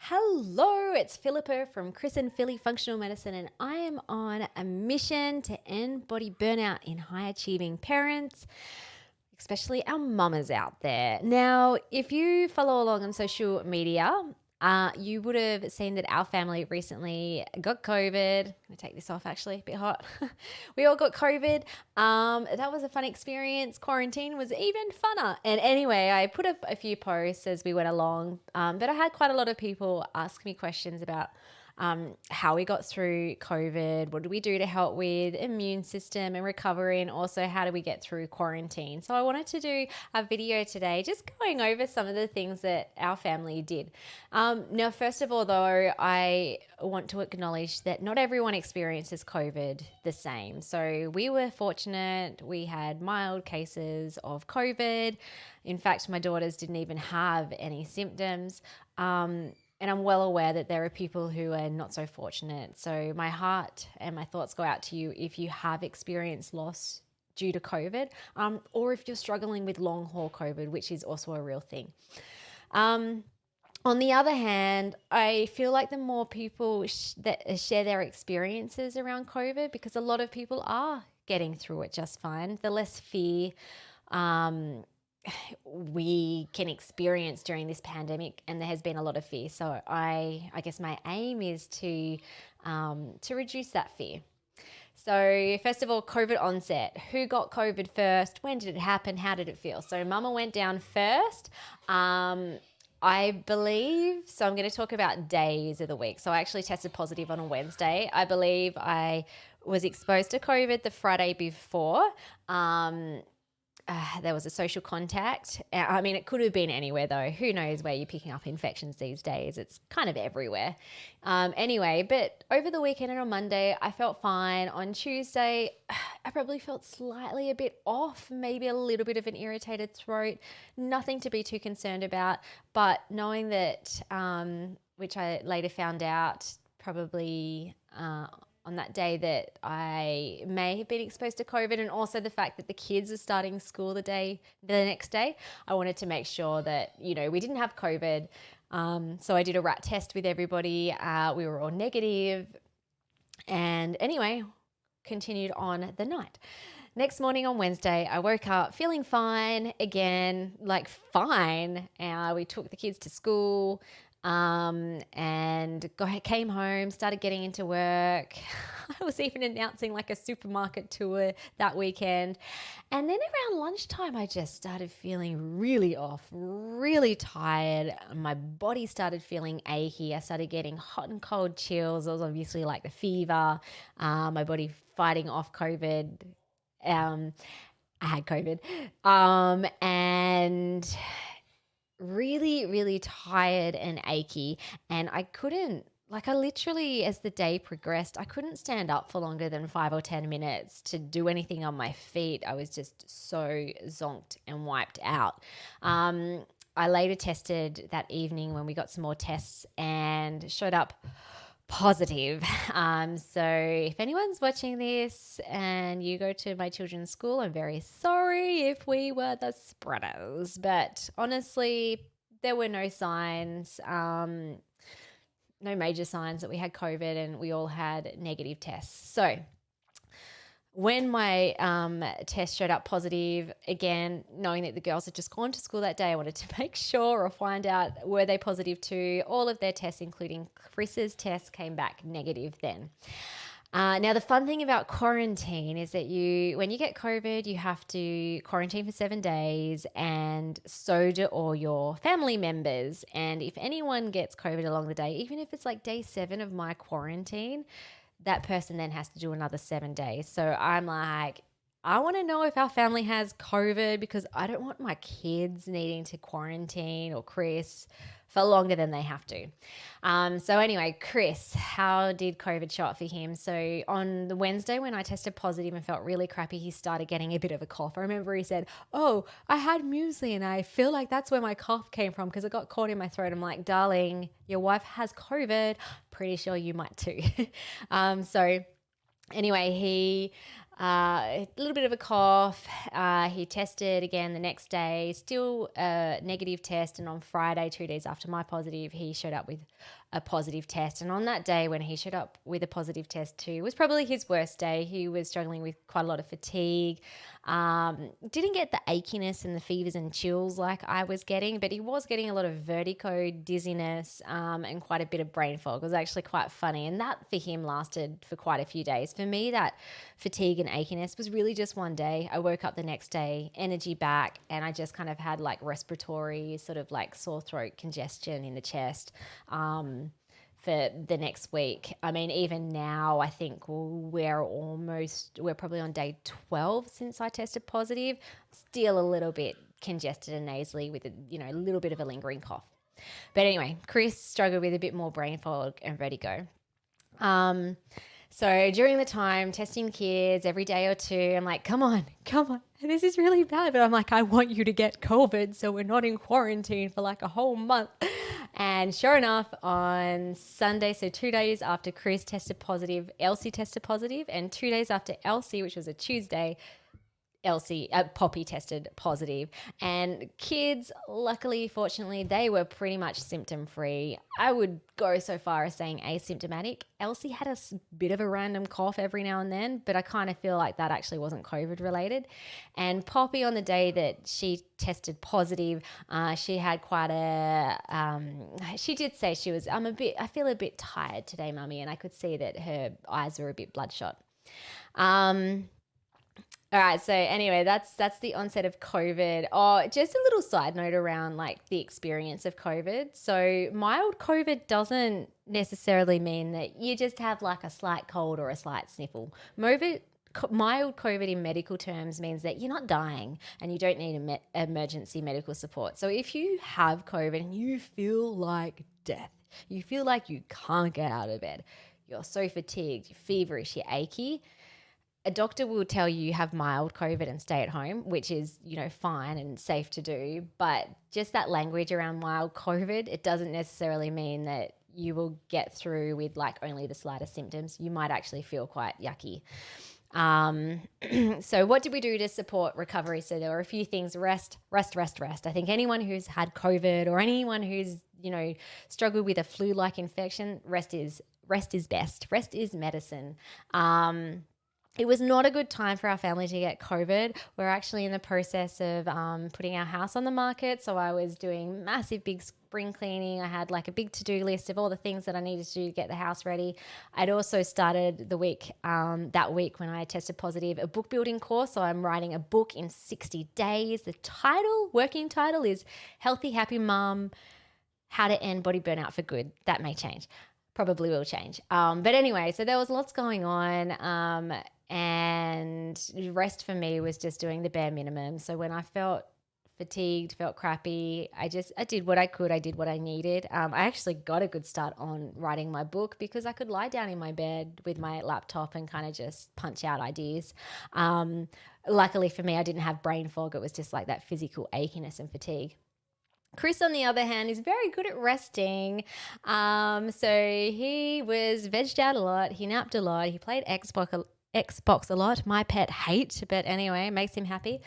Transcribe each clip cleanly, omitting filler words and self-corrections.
Hello, it's Philippa from Chris and Philly Functional Medicine, and I am on a mission to end body burnout in high achieving parents, especially our mamas out there. Now, if you follow along on social media, you would have seen that our family recently got COVID. I'm going to take this off actually, a bit hot. We all got COVID. That was a fun experience. Quarantine was even funner. And anyway, I put up a few posts as we went along, but I had quite a lot of people ask me questions about how we got through COVID, what do we do to help with immune system and recovery, and also how do we get through quarantine. So I wanted to do a video today just going over some of the things that our family did. Now, first of all, though, I want to acknowledge that not everyone experiences COVID the same. So we were fortunate. We had mild cases of COVID. In fact, my daughters didn't even have any symptoms. And I'm well aware that there are people who are not so fortunate. So my heart and my thoughts go out to you if you have experienced loss due to COVID, or if you're struggling with long haul COVID, which is also a real thing. On the other hand, I feel like the more people that share their experiences around COVID, because a lot of people are getting through it just fine, the less fear we can experience during this pandemic, and there has been a lot of fear. So I guess my aim is to reduce that fear. So first of all, COVID onset. Who got COVID first? When did it happen? How did it feel? So Mama went down first. I believe, so I'm going to talk about days of the week. So I actually tested positive on a Wednesday. I believe I was exposed to COVID the Friday before. There was a social contact. I mean, it could have been anywhere though. Who knows where you're picking up infections these days? It's kind of everywhere. Anyway, but over the weekend and on Monday, I felt fine. On Tuesday, I probably felt slightly a bit off, maybe a little bit of an irritated throat. Nothing to be too concerned about, but knowing that, which I later found out probably on that day, that I may have been exposed to COVID, and also the fact that the kids are starting school the next day, I wanted to make sure that, we didn't have COVID. So I did a rat test with everybody. We were all negative. And anyway, continued on the night. Next morning on Wednesday, I woke up feeling fine again, like fine. We took the kids to school. And came home, started getting into work. I was even announcing like a supermarket tour that weekend. And then around lunchtime, I just started feeling really off, really tired. My body started feeling achy. I started getting hot and cold chills. It was obviously like the fever, my body fighting off COVID. I had COVID. And really, really tired and achy. And I literally, as the day progressed, I couldn't stand up for longer than 5 or 10 minutes to do anything on my feet. I was just so zonked and wiped out. I later tested that evening when we got some more tests and showed up positive. So if anyone's watching this and you go to my children's school, I'm very sorry if we were the spreaders. But honestly, there were no signs, no major signs that we had COVID, and we all had negative tests. So when my test showed up positive, again, knowing that the girls had just gone to school that day, I wanted to make sure or find out, were they positive too? All of their tests, including Chris's test, came back negative then. Now, the fun thing about quarantine is that when you get COVID, you have to quarantine for 7 days, and so do all your family members. And if anyone gets COVID along the day, even if it's like day 7 of my quarantine, that person then has to do another 7 days. So I'm like, I want to know if our family has COVID, because I don't want my kids needing to quarantine, or Chris, for longer than they have to. So anyway, Chris, how did COVID show up for him? So on the Wednesday when I tested positive and felt really crappy, he started getting a bit of a cough. I remember he said, "Oh, I had muesli and I feel like that's where my cough came from because it got caught in my throat." I'm like, "Darling, your wife has COVID. Pretty sure you might too." So anyway, he A little bit of a cough. He tested again the next day, still a negative test. And on Friday, 2 days after my positive, he showed up with a positive test. And on that day, when he showed up with a positive test too, was probably his worst day. He was struggling with quite a lot of fatigue. Didn't get the achiness and the fevers and chills like I was getting, but he was getting a lot of vertigo, dizziness, and quite a bit of brain fog. It was actually quite funny. And that for him lasted for quite a few days. For me, that fatigue and achiness was really just one day. I woke up the next day, energy back, and I just kind of had like respiratory, sort of like sore throat, congestion in the chest. For the next week. I mean, even now, I think we're probably on day 12 since I tested positive, still a little bit congested and nasally with a little bit of a lingering cough. But anyway, Chris struggled with a bit more brain fog and vertigo. Um, so during the time, testing kids every day or two, I'm like, come on, come on. This is really bad. But I'm like, I want you to get COVID so we're not in quarantine for like a whole month. And sure enough, on Sunday, so 2 days after Chris tested positive, Elsie tested positive, and 2 days after Elsie, which was a Tuesday, Poppy tested positive. And kids, luckily, fortunately, they were pretty much symptom free. I would go so far as saying asymptomatic. Elsie had a bit of a random cough every now and then, but I kind of feel like that actually wasn't COVID related. And Poppy, on the day that she tested positive, she had quite she did say she was, I feel a bit tired today, mummy. And I could see that her eyes were a bit bloodshot. Um, all right. So anyway, that's the onset of COVID. Oh, just a little side note around like the experience of COVID. So mild COVID doesn't necessarily mean that you just have like a slight cold or a slight sniffle. Mild COVID in medical terms means that you're not dying and you don't need emergency medical support. So if you have COVID and you feel like death, you feel like you can't get out of bed, you're so fatigued, you're feverish, you're achy, a doctor will tell you have mild COVID and stay at home, which is, fine and safe to do. But just that language around mild COVID, it doesn't necessarily mean that you will get through with like only the slightest symptoms. You might actually feel quite yucky. So what did we do to support recovery? So there were a few things: rest, rest, rest, rest. I think anyone who's had COVID or anyone who's, struggled with a flu-like infection, rest is best. Rest is medicine. It was not a good time for our family to get COVID. We're actually in the process of putting our house on the market. So I was doing massive big spring cleaning. I had like a big to-do list of all the things that I needed to do to get the house ready. I'd also started that week when I tested positive, a book building course. So I'm writing a book in 60 days. The working title is Healthy, Happy Mum, How to End Body Burnout for Good. That may change. Probably will change. But anyway, so there was lots going on. And rest for me was just doing the bare minimum. So when I felt fatigued, felt crappy, I did what I could. I did what I needed. I actually got a good start on writing my book because I could lie down in my bed with my laptop and kind of just punch out ideas. Luckily for me, I didn't have brain fog. It was just like that physical achiness and fatigue. Chris, on the other hand, is very good at resting. So he was vegged out a lot. He napped a lot. He played Xbox a lot. My pet hate, but anyway, it makes him happy.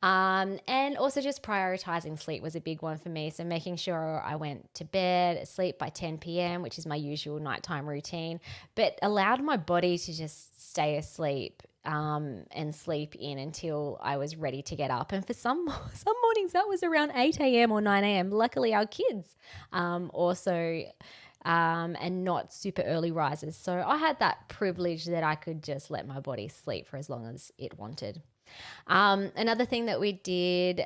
And also just prioritizing sleep was a big one for me. So making sure I went to bed, asleep by 10 p.m., which is my usual nighttime routine, but allowed my body to just stay asleep and sleep in until I was ready to get up. And for some mornings that was around 8 a.m. or 9 a.m. Luckily our kids also and not super early risers. So I had that privilege that I could just let my body sleep for as long as it wanted. Another thing that we did,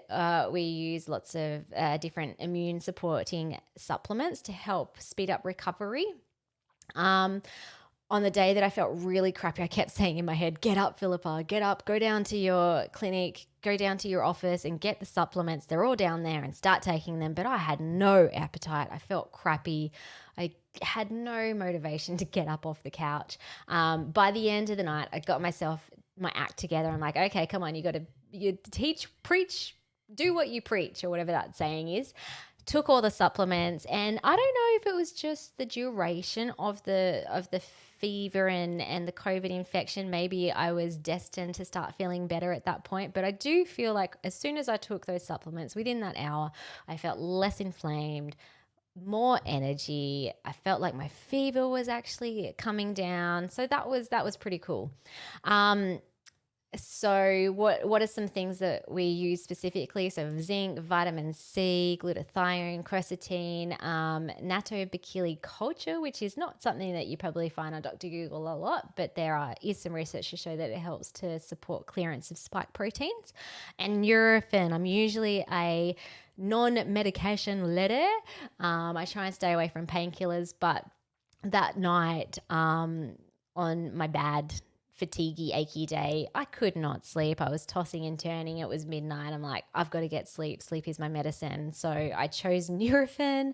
we used lots of different immune supporting supplements to help speed up recovery. On the day that I felt really crappy, I kept saying in my head, get up, Philippa, get up, go down to your clinic, go down to your office and get the supplements. They're all down there, and start taking them. But I had no appetite. I felt crappy. I had no motivation to get up off the couch. By the end of the night, I got my act together. I'm like, okay, come on, you teach, preach, do what you preach, or whatever that saying is. took all the supplements, and I don't know if it was just the duration of the fever and the COVID infection. Maybe I was destined to start feeling better at that point, but I do feel like as soon as I took those supplements, within that hour, I felt less inflamed, more energy. I felt like my fever was actually coming down. So that was pretty cool. Um, so what are some things that we use specifically? So zinc, vitamin C, glutathione, quercetin, natto-baccili culture, which is not something that you probably find on Dr. Google a lot, but is some research to show that it helps to support clearance of spike proteins. And Nurofen, I'm usually a non-medication letter. I try and stay away from painkillers, but that night, on my bad fatiguey, achy day, I could not sleep. I was tossing and turning. It was midnight. I'm like, I've got to get sleep. Sleep is my medicine. So I chose Nurofen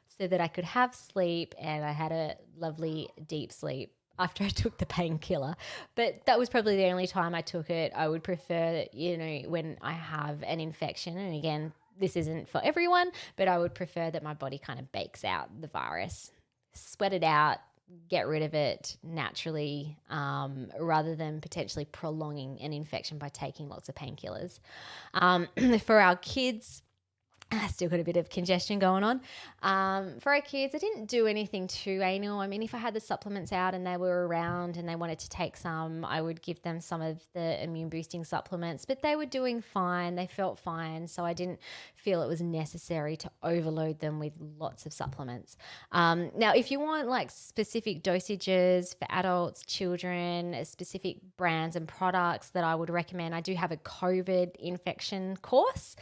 so that I could have sleep, and I had a lovely deep sleep after I took the painkiller. But that was probably the only time I took it. I would prefer, when I have an infection, and again, this isn't for everyone, but I would prefer that my body kind of bakes out the virus, sweat it out, get rid of it naturally, rather than potentially prolonging an infection by taking lots of painkillers. For our kids, I still got a bit of congestion going on. For our kids, I didn't do anything too anal. I mean, if I had the supplements out and they were around and they wanted to take some, I would give them some of the immune boosting supplements, but they were doing fine. They felt fine. So I didn't feel it was necessary to overload them with lots of supplements. Now, if you want like specific dosages for adults, children, specific brands and products that I would recommend, I do have a COVID infection course,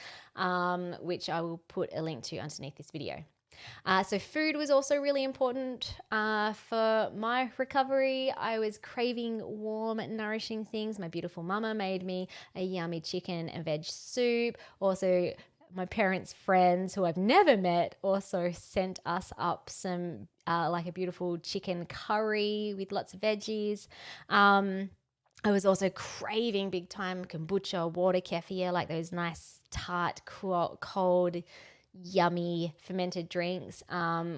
which I will put a link to underneath this video. So food was also really important for my recovery. I was craving warm, nourishing things. My beautiful mama made me a yummy chicken and veg soup. Also, my parents' friends who I've never met also sent us up some like a beautiful chicken curry with lots of veggies. I was also craving big time kombucha, water, kefir, like those nice tart, cold, yummy fermented drinks,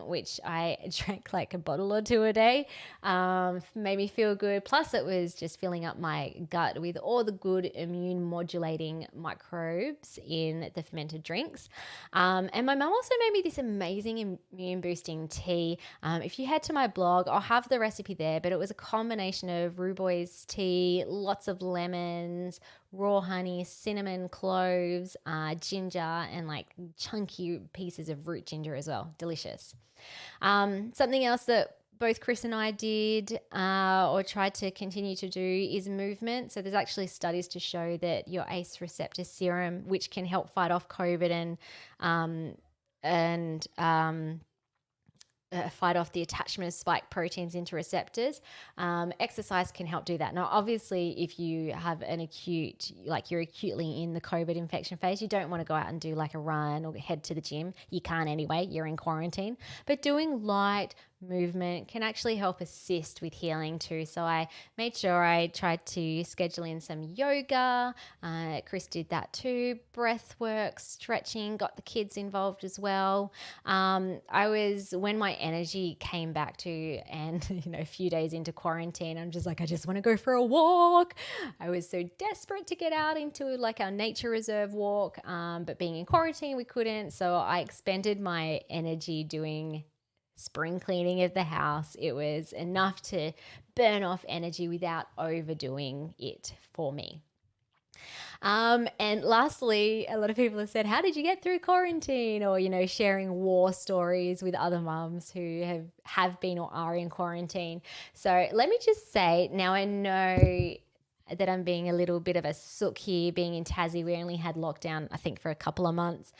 which I drank like a bottle or two a day. Made me feel good. Plus, it was just filling up my gut with all the good immune modulating microbes in the fermented drinks. And my mum also made me this amazing immune boosting tea. If you head to my blog, I'll have the recipe there, but it was a combination of rooibos tea, lots of lemons, raw honey, cinnamon, cloves, ginger, and like chunky pieces of root ginger as well. Delicious. Something else that both Chris and I did or tried to continue to do is movement. So there's actually studies to show that your ACE receptor serum, which can help fight off COVID and fight off the attachment of spike proteins into receptors. Exercise can help do that. Now, obviously, if you have you're acutely in the COVID infection phase, you don't want to go out and do like a run or head to the gym. You can't anyway, you're in quarantine. But doing light movement can actually help assist with healing too. So I made sure I tried to schedule in some yoga. Chris did that too. Breath work, stretching, got the kids involved as well. When my energy came back to, and a few days into quarantine, I'm just like, I just want to go for a walk. I was so desperate to get out into like our nature reserve walk, but being in quarantine, we couldn't. So I expended my energy doing spring cleaning of the house. It was enough to burn off energy without overdoing it for me. And lastly, a lot of people have said, how did you get through quarantine? Or, sharing war stories with other mums who have been or are in quarantine. So let me just say, now I know that I'm being a little bit of a sook here. Being in Tassie, we only had lockdown, I think, for a couple of months.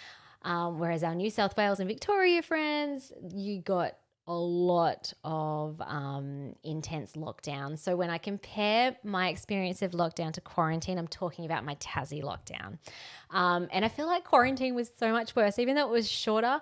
Whereas our New South Wales and Victoria friends, you got a lot of intense lockdown. So when I compare my experience of lockdown to quarantine, I'm talking about my Tassie lockdown. And I feel like quarantine was so much worse. Even though it was shorter,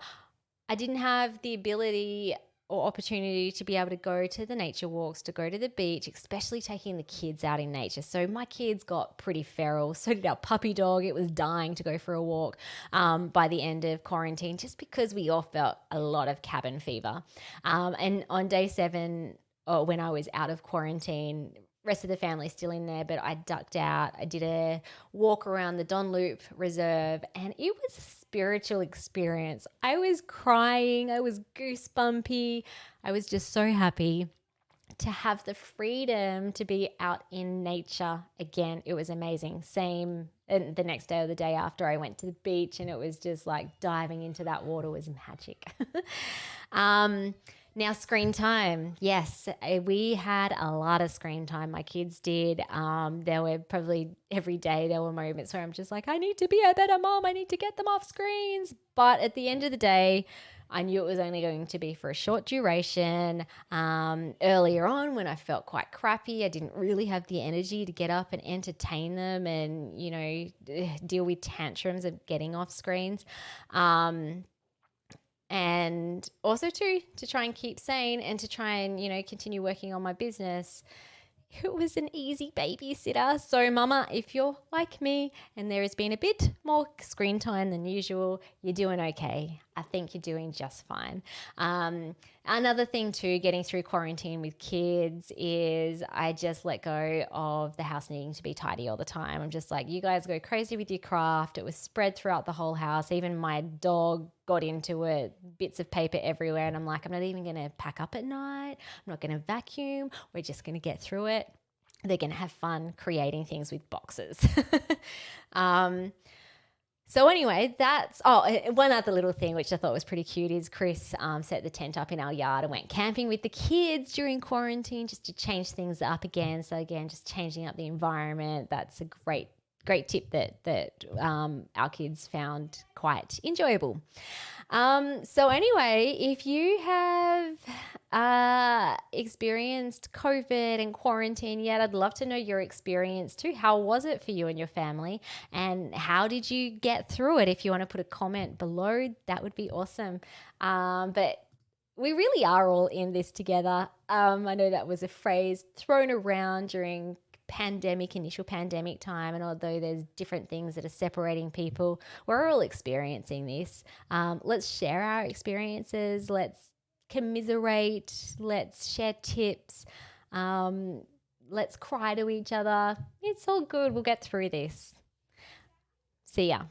I didn't have the ability or opportunity to be able to go to the nature walks, to go to the beach, especially taking the kids out in nature. So my kids got pretty feral. So did our puppy dog. It was dying to go for a walk by the end of quarantine, just because we all felt a lot of cabin fever. And on day 7, when I was out of quarantine, rest of the family still in there, but I ducked out. I did a walk around the Don Loop Reserve, and it was a spiritual experience. I was crying. I was goosebumpy. I was just so happy to have the freedom to be out in nature again. It was amazing. Same, and the next day or the day after, I went to the beach, and it was just like diving into that water was magic. um, Now, screen time. Yes, we had a lot of screen time. My kids did. There were probably every day there were moments where I'm just like, I need to be a better mom. I need to get them off screens. But at the end of the day, I knew it was only going to be for a short duration. Earlier on, when I felt quite crappy, I didn't really have the energy to get up and entertain them and, deal with tantrums of getting off screens. And also to try and keep sane and to try and, continue working on my business. It was an easy babysitter. So, Mama, if you're like me and there has been a bit more screen time than usual, you're doing okay. I think you're doing just fine. Another thing too, getting through quarantine with kids is I just let go of the house needing to be tidy all the time. I'm just like, you guys go crazy with your craft. It was spread throughout the whole house. Even my dog got into it, bits of paper everywhere. And I'm like, I'm not even going to pack up at night. I'm not going to vacuum. We're just going to get through it. They're going to have fun creating things with boxes. So anyway, one other little thing which I thought was pretty cute is Chris set the tent up in our yard and went camping with the kids during quarantine just to change things up again. So again, just changing up the environment. That's a great tip that our kids found quite enjoyable. So anyway, if you have experienced COVID and quarantine yet, I'd love to know your experience too. How was it for you and your family? And how did you get through it? If you want to put a comment below, that would be awesome. But we really are all in this together. I know that was a phrase thrown around during initial pandemic time, and although there's different things that are separating people, we're all experiencing this. Let's share our experiences. Let's commiserate. Let's share tips. Let's cry to each other. It's all good. We'll get through this. See ya.